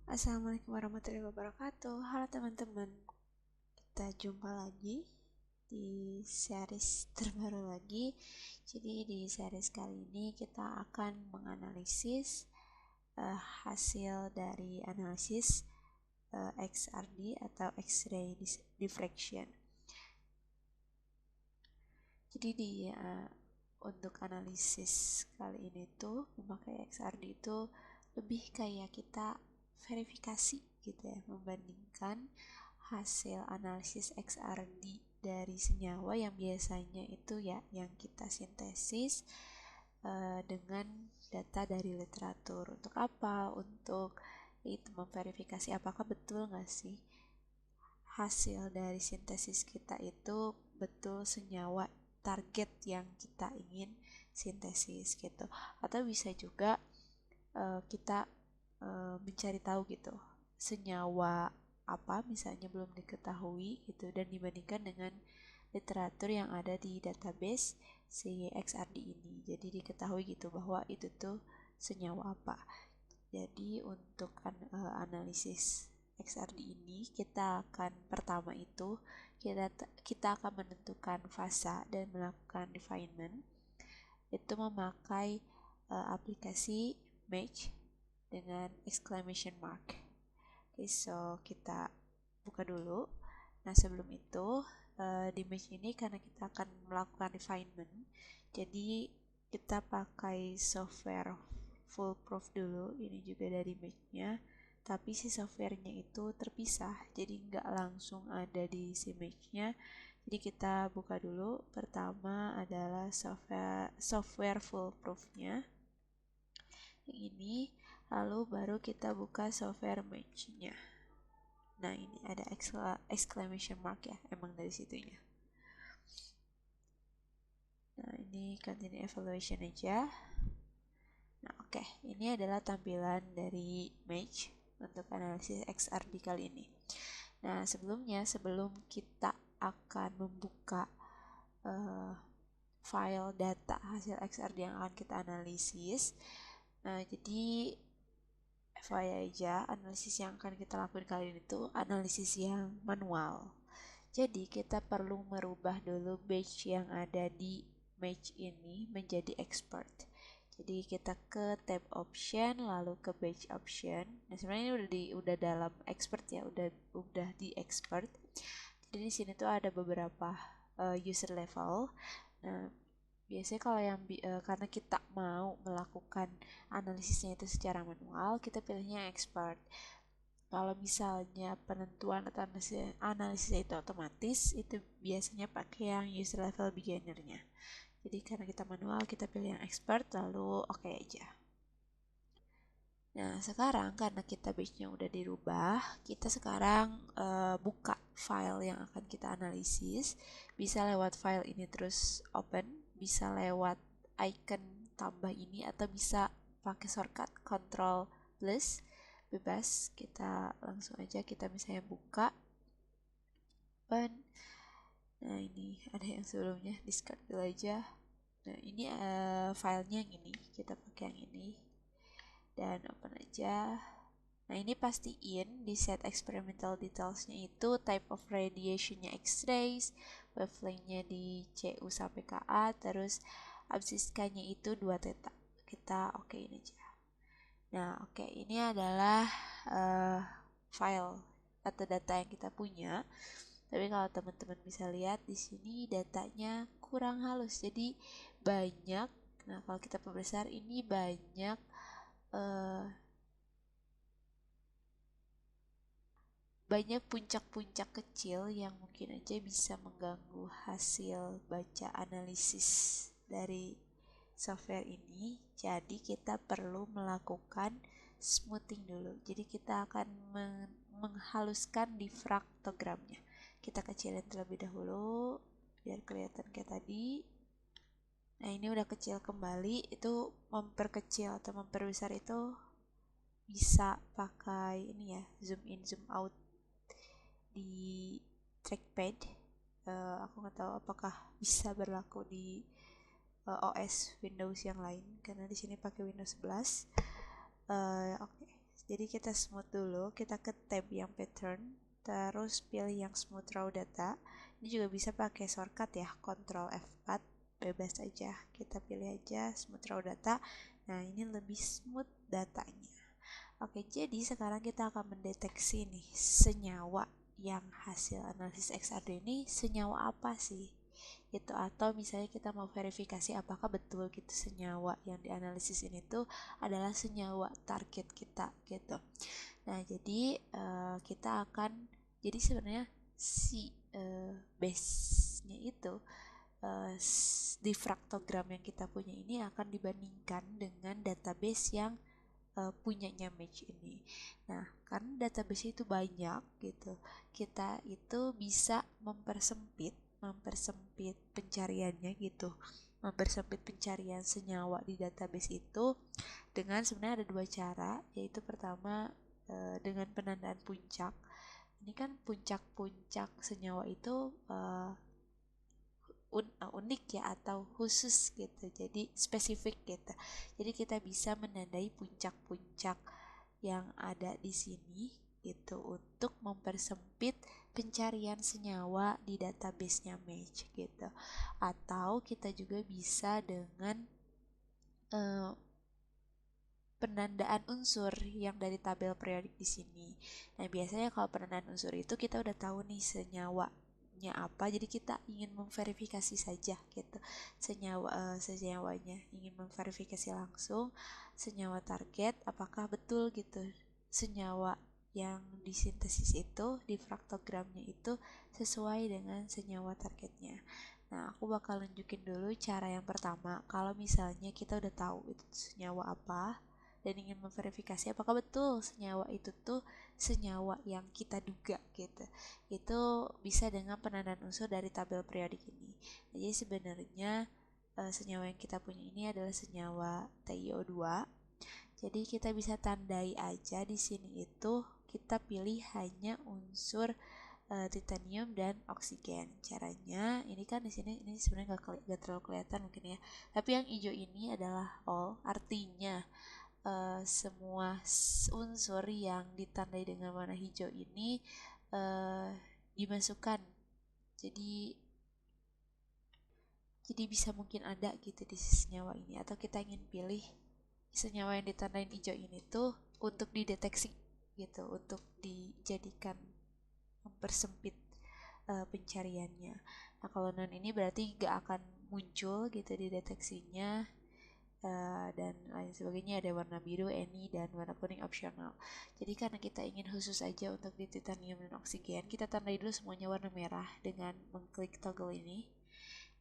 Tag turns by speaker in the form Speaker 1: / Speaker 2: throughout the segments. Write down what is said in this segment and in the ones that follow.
Speaker 1: Assalamualaikum warahmatullahi wabarakatuh. Halo teman-teman, kita jumpa lagi di series terbaru lagi. Jadi di series kali ini kita akan menganalisis hasil dari analisis XRD atau X-ray diffraction. Jadi untuk analisis kali ini tuh memakai XRD itu lebih kayak kita verifikasi gitu ya, membandingkan hasil analisis XRD dari senyawa yang biasanya itu ya yang kita sintesis dengan data dari literatur. Untuk apa? Untuk itu memverifikasi apakah betul nggak sih hasil dari sintesis kita itu betul senyawa target yang kita ingin sintesis gitu. Atau bisa juga kita mencari tahu gitu senyawa apa misalnya belum diketahui gitu dan dibandingkan dengan literatur yang ada di database si XRD ini. Jadi diketahui gitu bahwa itu tuh senyawa apa. Jadi untuk analisis XRD ini kita akan pertama itu kita akan menentukan fasa dan melakukan refinement. Itu memakai aplikasi match dengan exclamation mark. Oke, so kita buka dulu. Nah, sebelum itu di match ini karena kita akan melakukan refinement, jadi kita pakai software foolproof dulu. Ini juga dari match-nya, tapi si softwarenya itu terpisah, jadi nggak langsung ada di si match-nya. Jadi kita buka dulu. Pertama adalah software foolproof-nya yang ini, lalu baru kita buka software match-nya. Nah, ini ada exclamation mark ya, emang dari situnya. Nah, ini continue evaluation aja. Nah, oke, ini adalah tampilan dari match untuk analisis XRD kali ini. Nah, sebelum kita akan membuka file data hasil XRD yang akan kita analisis, jadi FYI aja, analisis yang akan kita lakukan kali ini tuh analisis yang manual. Jadi kita perlu merubah dulu batch yang ada di match ini menjadi expert. Jadi kita ke tab option lalu ke batch option. Nah, sebenarnya ini udah dalam expert ya, udah di expert. Jadi di sini tuh ada beberapa user level. Nah, biasanya kalau yang karena kita mau melakukan analisisnya itu secara manual, kita pilihnya expert. Kalau misalnya penentuan atau analisisnya itu otomatis, itu biasanya pakai yang user level beginnernya. Jadi karena kita manual, kita pilih yang expert, lalu oke aja. Nah, sekarang karena kita batch-nya udah dirubah, kita sekarang buka file yang akan kita analisis. Bisa lewat file ini terus open, bisa lewat icon tambah ini, atau bisa pakai shortcut Ctrl plus, bebas. Kita langsung aja kita misalnya buka open. Nah, ini ada yang sebelumnya, discard dulu aja. Nah, ini filenya yang ini, kita pakai yang ini dan open aja. Nah, ini pastiin di set experimental detailsnya itu type of radiationnya X-rays, wavelengthnya di CU sampai KA, terus absiskannya itu 2 theta. Kita okein aja. Nah, oke, ini adalah file atau data yang kita punya. Tapi kalau teman-teman bisa lihat di sini datanya kurang halus, jadi banyak. Nah, kalau kita perbesar ini banyak banyak puncak-puncak kecil yang mungkin aja bisa mengganggu hasil baca analisis dari software ini. Jadi kita perlu melakukan smoothing dulu. Jadi kita akan menghaluskan difraktogramnya. Kita kecilin terlebih dahulu biar kelihatan kayak tadi. Nah, ini udah kecil kembali. Itu memperkecil atau memperbesar itu bisa pakai ini ya, zoom in zoom out di trackpad. Aku nggak tahu apakah bisa berlaku di OS Windows yang lain karena di sini pakai Windows 11. Oke. Jadi kita smooth dulu, kita ke tab yang pattern, terus pilih yang smooth raw data. Ini juga bisa pakai shortcut ya, Ctrl F4, bebas aja. Kita pilih aja smooth raw data. Nah, ini lebih smooth datanya. Oke, jadi sekarang kita akan mendeteksi nih senyawa yang hasil analisis XRD ini senyawa apa sih? Gitu, atau misalnya kita mau verifikasi apakah betul gitu senyawa yang dianalisis ini tuh adalah senyawa target kita gitu. Nah, jadi kita akan jadi sebenarnya si base-nya itu diffractogram yang kita punya ini akan dibandingkan dengan database yang punyanya match ini. Nah, karena database itu banyak gitu, kita itu bisa mempersempit pencariannya gitu, mempersempit pencarian senyawa di database itu dengan sebenarnya ada dua cara, yaitu pertama dengan penandaan puncak. Ini kan puncak-puncak senyawa itu unik ya atau khusus gitu, jadi spesifik gitu. Jadi kita bisa menandai puncak-puncak yang ada di sini gitu untuk mempersempit pencarian senyawa di database-nya match gitu. Atau kita juga bisa dengan uh, penandaan unsur yang dari tabel periodik di sini. Nah, biasanya kalau penandaan unsur itu kita udah tahu nih senyawanya apa, jadi kita ingin memverifikasi saja gitu. Senyawanya ingin memverifikasi langsung senyawa target apakah betul gitu. Senyawa yang disintesis itu di fraktogramnya itu sesuai dengan senyawa targetnya. Nah, aku bakal nunjukin dulu cara yang pertama. Kalau misalnya kita udah tahu itu senyawa apa, dan ingin memverifikasi apakah betul senyawa itu tuh senyawa yang kita duga gitu. Itu bisa dengan penandaan unsur dari tabel periodik ini. Nah, jadi sebenarnya senyawa yang kita punya ini adalah senyawa TiO2. Jadi kita bisa tandai aja di sini itu kita pilih hanya unsur titanium dan oksigen. Caranya ini kan di sini ini sebenarnya gak terlalu kelihatan mungkin ya. Tapi yang hijau ini adalah all, artinya semua unsur yang ditandai dengan warna hijau ini dimasukkan. Jadi bisa mungkin ada gitu di senyawa ini, atau kita ingin pilih senyawa yang ditandain hijau ini tuh untuk dideteksi gitu, untuk dijadikan mempersempit pencariannya. Nah, kalau non ini berarti gak akan muncul gitu di deteksinya. Dan lain sebagainya, ada warna biru any dan warna kuning opsional. Jadi karena kita ingin khusus aja untuk di titanium dan oksigen, kita tandai dulu semuanya warna merah dengan mengklik toggle ini.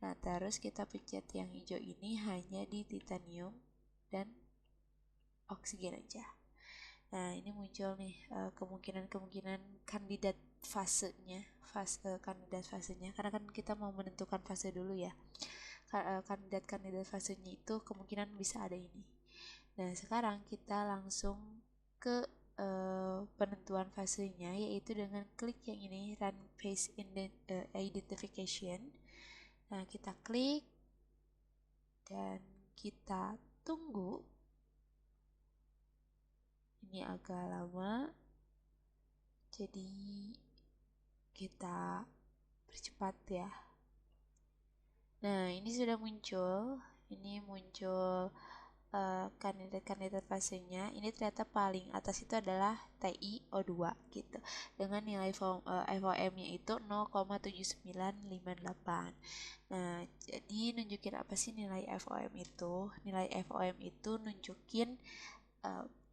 Speaker 1: Nah, terus kita pencet yang hijau ini hanya di titanium dan oksigen aja. Nah, ini muncul nih kemungkinan kandidat kandidat fasenya, karena kan kita mau menentukan fase dulu ya. Kandidat fasenya itu kemungkinan bisa ada ini. Nah, sekarang kita langsung ke penentuan fasenya, yaitu dengan klik yang ini, run phase identification. Nah, kita klik dan kita tunggu. Ini agak lama, jadi kita percepat ya. Nah, ini sudah muncul. Ini muncul kandidat-kandidat fasenya. Ini ternyata paling atas itu adalah TiO2 gitu, dengan nilai FOM-nya itu 0,7958. Nah, jadi nunjukin apa sih nilai FOM itu? Nilai FOM itu nunjukin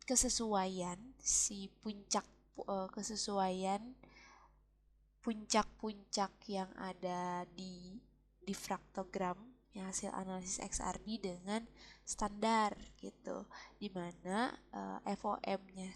Speaker 1: kesesuaian kesesuaian puncak-puncak yang ada di diffractogram yang hasil analisis XRD dengan standar gitu, dimana FOM-nya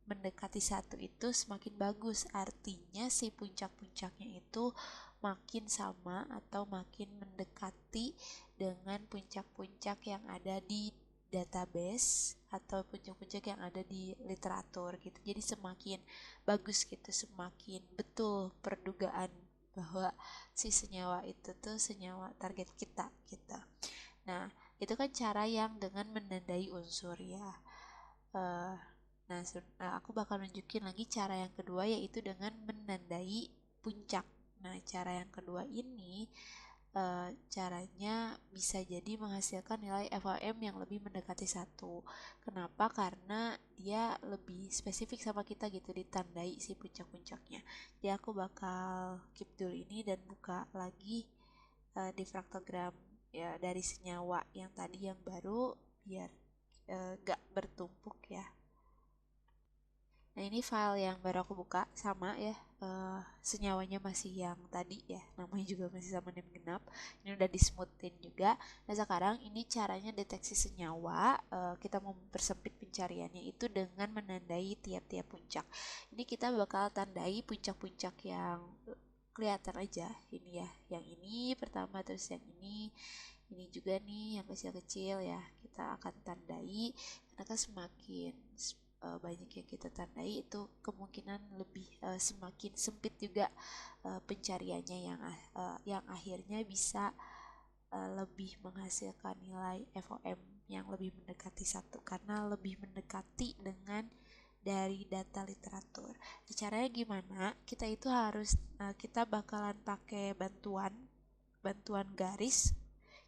Speaker 1: mendekati 1 itu semakin bagus, artinya si puncak-puncaknya itu makin sama atau makin mendekati dengan puncak-puncak yang ada di database atau puncak-puncak yang ada di literatur gitu. Jadi semakin bagus gitu, semakin betul perdugaan bahwa si senyawa itu tuh senyawa target kita gitu. Nah, itu kan cara yang dengan menandai unsur ya. Nah, aku bakal nunjukin lagi cara yang kedua, yaitu dengan menandai puncak. Nah, cara yang kedua ini caranya bisa jadi menghasilkan nilai FOM yang lebih mendekati 1. Kenapa? Karena dia lebih spesifik sama kita gitu, ditandai si puncak-puncaknya. Jadi aku bakal keep dulu ini dan buka lagi diffractogram ya dari senyawa yang tadi yang baru, biar gak bertumpuk ya. Nah, ini file yang baru aku buka, sama ya, senyawanya masih yang tadi ya, namanya juga masih sama nem genap. Ini udah dismoothin juga. Nah, sekarang ini caranya deteksi senyawa. Kita mau mempersempit pencariannya itu dengan menandai tiap-tiap puncak. Ini kita bakal tandai puncak-puncak yang kelihatan aja, ini ya, yang ini pertama, terus yang ini juga nih yang kecil-kecil ya, kita akan tandai. Karena kan semakin banyak yang kita tandai, itu kemungkinan lebih semakin sempit juga pencariannya, yang akhirnya bisa lebih menghasilkan nilai FOM yang lebih mendekati 1 karena lebih mendekati dengan dari data literatur. Caranya gimana? Kita itu harus kita bakalan pakai bantuan garis.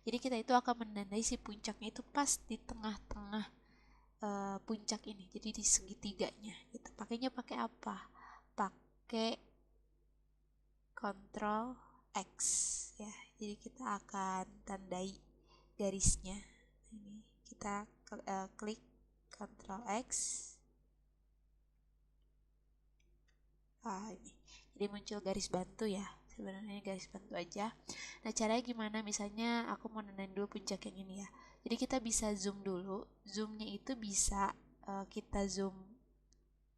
Speaker 1: Jadi kita itu akan menandai si puncaknya itu pas di tengah-tengah puncak ini, jadi di segitiganya gitu. Pakainya pakai apa? Pakai Ctrl X ya. Jadi kita akan tandai garisnya. Ini kita klik Ctrl X. Ini jadi muncul garis bantu ya, sebenarnya garis bantu aja. Nah, caranya gimana? Misalnya aku mau nentuin dulu puncak yang ini ya, jadi kita bisa zoom dulu. Zoomnya itu bisa kita zoom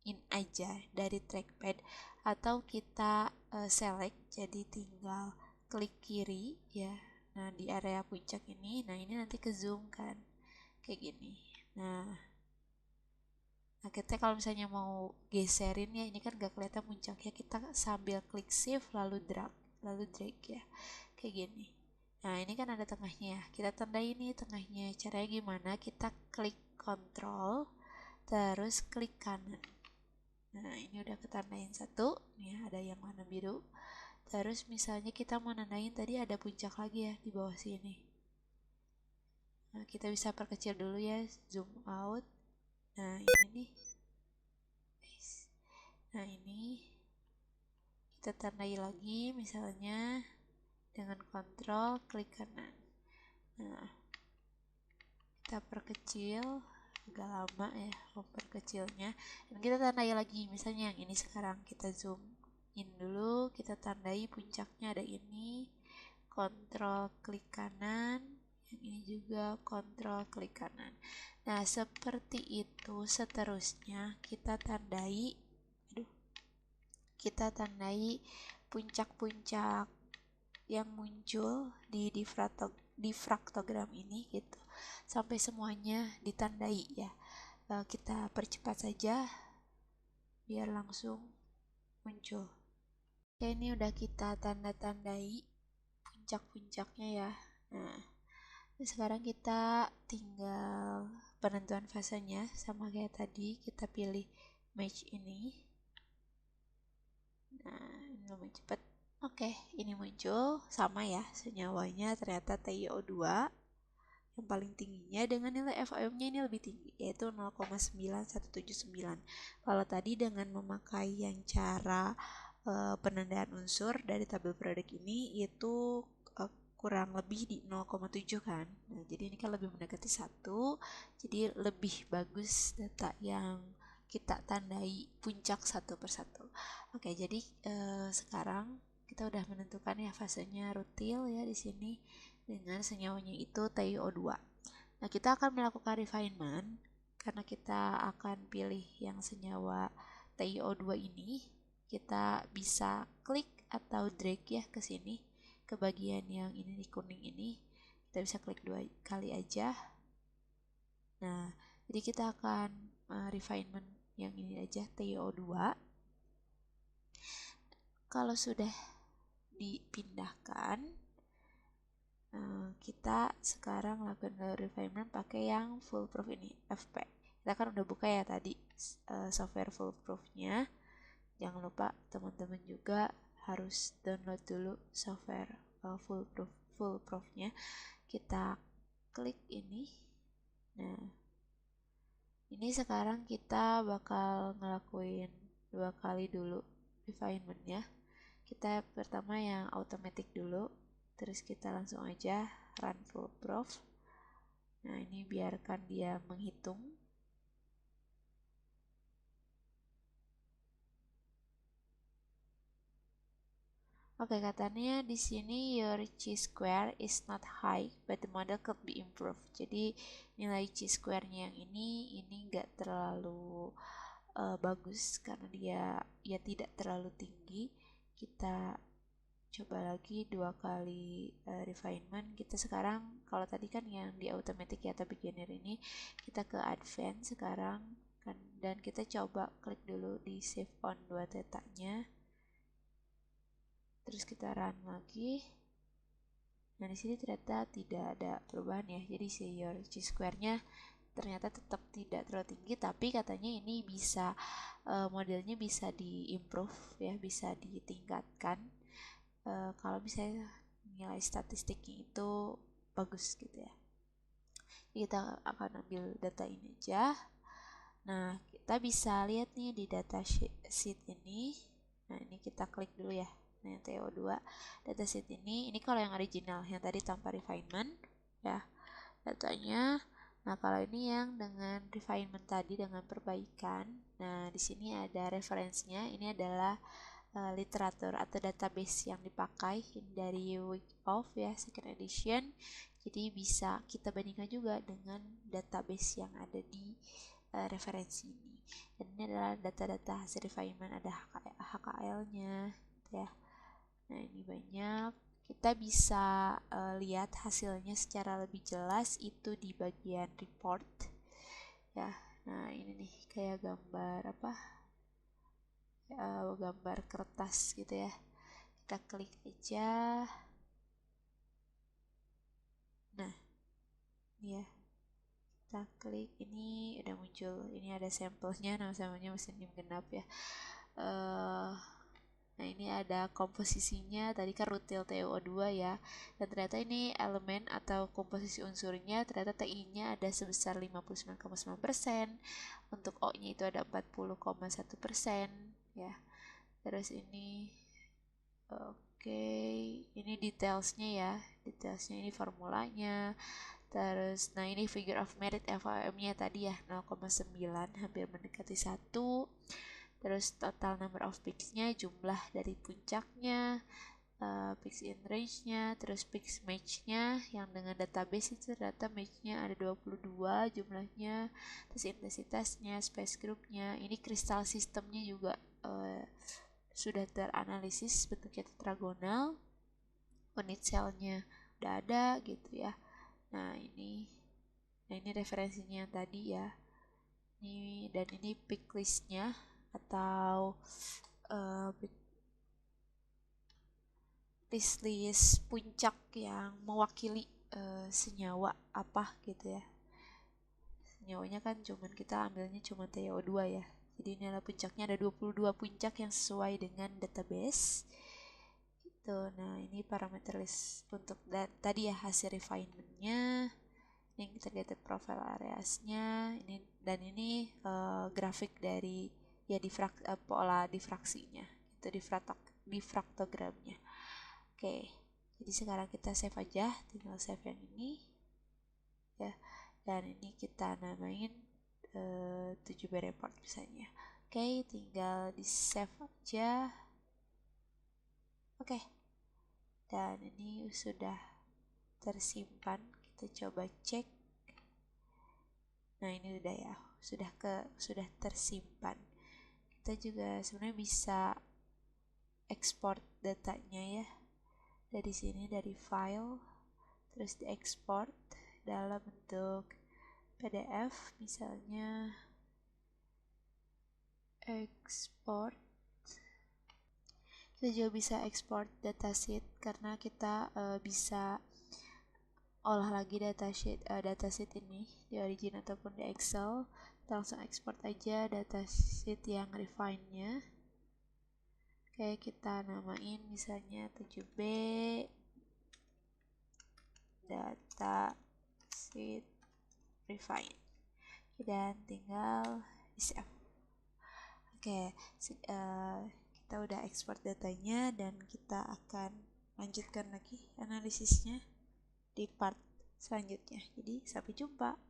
Speaker 1: in aja dari trackpad, atau kita select, jadi tinggal klik kiri ya. Nah, di area puncak ini, nah ini nanti ke zoom kan kayak gini. Nah, kita kalau misalnya mau geserin ya, ini kan gak kelihatan puncaknya, kita sambil klik shift lalu drag ya, kayak gini. Nah, ini kan ada tengahnya ya, kita tandai ini tengahnya. Caranya gimana? Kita klik Ctrl terus klik kanan. Nah, ini udah ketandain satu nih, ada yang warna biru. Terus misalnya kita mau nandain, tadi ada puncak lagi ya di bawah sini. Nah, kita bisa perkecil dulu ya, zoom out. Nah, ini nih. Nah, ini kita tandai lagi, misalnya dengan kontrol klik kanan. Nah, kita perkecil, agak lama ya memperkecilnya, dan kita tandai lagi. Misalnya yang ini sekarang kita zoom in dulu, kita tandai puncaknya ada ini, kontrol klik kanan. Yang ini juga kontrol klik kanan. Nah, seperti itu seterusnya kita tandai puncak-puncak yang muncul di diffractogram ini gitu, sampai semuanya ditandai ya. Kita percepat saja biar langsung muncul. Oke, ini udah kita tanda-tandai puncak-puncaknya ya. Nah, sekarang kita tinggal penentuan fasenya, sama kayak tadi, kita pilih match ini. Nah, ini lumayan cepat. Oke, ini muncul sama ya senyawanya, ternyata TiO2 yang paling tingginya dengan nilai FOM-nya ini lebih tinggi, yaitu 0,9179. Kalau tadi dengan memakai yang cara penandaan unsur dari tabel periode ini, itu kurang lebih di 0,7 kan. Nah, jadi ini kan lebih mendekati 1, jadi lebih bagus data yang kita tandai puncak satu persatu. Oke, jadi sekarang kita udah menentukan ya fasenya rutil ya di sini dengan senyawanya itu TiO2. Nah, kita akan melakukan refinement karena kita akan pilih yang senyawa TiO2 ini. Kita bisa klik atau drag ya ke sini, ke bagian yang ini di kuning ini. Kita bisa klik 2 kali aja. Nah, jadi kita akan refinement yang ini aja, TiO2. Kalau sudah dipindahkan, kita sekarang lakukan refinement pakai yang foolproof ini, FP. Kita kan udah buka ya tadi. software foolproofnya. Jangan lupa teman-teman juga harus download dulu software foolproofnya. Kita klik ini. Nah, ini sekarang kita bakal ngelakuin 2 kali dulu refinement ya. Kita pertama yang automatic dulu, terus kita langsung aja run foolproof. Nah, ini biarkan dia menghitung. Oke, katanya di sini your chi-square is not high, but the model could be improved. Jadi nilai chi-square-nya yang ini nggak terlalu bagus karena dia ya tidak terlalu tinggi. Kita coba lagi 2 kali refinement. Kita sekarang kalau tadi kan yang di automatic ya atau beginner, ini kita ke advance sekarang kan, dan kita coba klik dulu di save on 2 tetanya. Terus kita run lagi. Nah, di sini ternyata tidak ada perubahan ya. Jadi si your chi-square-nya ternyata tetap tidak terlalu tinggi, tapi katanya ini bisa modelnya bisa di-improve ya, bisa ditingkatkan kalau misalnya nilai statistiknya itu bagus gitu ya. Jadi kita akan ambil data ini aja. Nah, kita bisa lihat nih di data sheet ini. Nah, ini kita klik dulu ya. Nah, yang TO2 dataset ini kalau yang original, yang tadi tanpa refinement ya datanya. Nah, kalau ini yang dengan refinement tadi, dengan perbaikan. Nah, di sini ada referensinya. Ini adalah literatur atau database yang dipakai dari Week of ya, second edition. Jadi bisa kita bandingkan juga dengan database yang ada di referensi ini. Dan ini adalah data-data hasil refinement, ada HKL-nya gitu ya. Nah, ini banyak. Kita bisa lihat hasilnya secara lebih jelas itu di bagian report ya. Nah, ini nih kayak gambar apa? Gambar kertas gitu ya. Kita klik aja. Nah, ini ya. Kita klik, ini udah muncul. Ini ada sampelnya, nama sampelnya mesin genap ya. Nah, ini ada komposisinya, tadi kan rutil TiO2 ya, dan ternyata ini elemen atau komposisi unsurnya ternyata TI-nya ada sebesar 59,9%, untuk O-nya itu ada 40,1% ya. Terus ini oke, ini detailsnya ya, detailsnya ini formulanya. Terus nah ini figure of merit FOM-nya tadi ya 0,9, hampir mendekati 1. Terus total number of peaks-nya, jumlah dari puncaknya, peaks in range-nya, terus peaks match-nya yang dengan database itu ternyata match-nya ada 22 jumlahnya, terus intensitasnya, space group-nya, ini kristal sistemnya juga sudah teranalisis bentuknya tetragonal, unit cell-nya udah ada gitu ya. Nah ini referensinya yang tadi ya. Ini dan ini pick list-nya atau list puncak yang mewakili senyawa apa gitu ya. Senyawanya kan cuman kita ambilnya cuma TiO2 ya. Jadi ini adalah puncaknya, ada 22 puncak yang sesuai dengan database. Gitu. Nah, ini parameter list untuk tadi ya hasil refinement-nya. Ini kita lihat profile areasnya. Ini dan ini grafik dari ya pola difraksinya. Itu difraktogramnya. Oke, jadi sekarang kita save aja, tinggal save yang ini ya, dan ini kita namain 7B report misalnya. Oke, tinggal di save aja. Oke, dan ini sudah tersimpan. Kita coba cek. Nah, ini udah ya, sudah tersimpan. Kita juga sebenarnya bisa ekspor datanya ya, dari sini, dari file, terus diekspor dalam bentuk PDF, misalnya ekspor. Kita juga bisa ekspor datasheet karena kita bisa olah lagi datasheet ini di Origin ataupun di Excel. Kita langsung export aja datasheet yang refine-nya. Oke, kita namain misalnya 7B datasheet refine, dan tinggal di save. Oke, kita udah export datanya dan kita akan lanjutkan lagi analisisnya di part selanjutnya. Jadi sampai jumpa.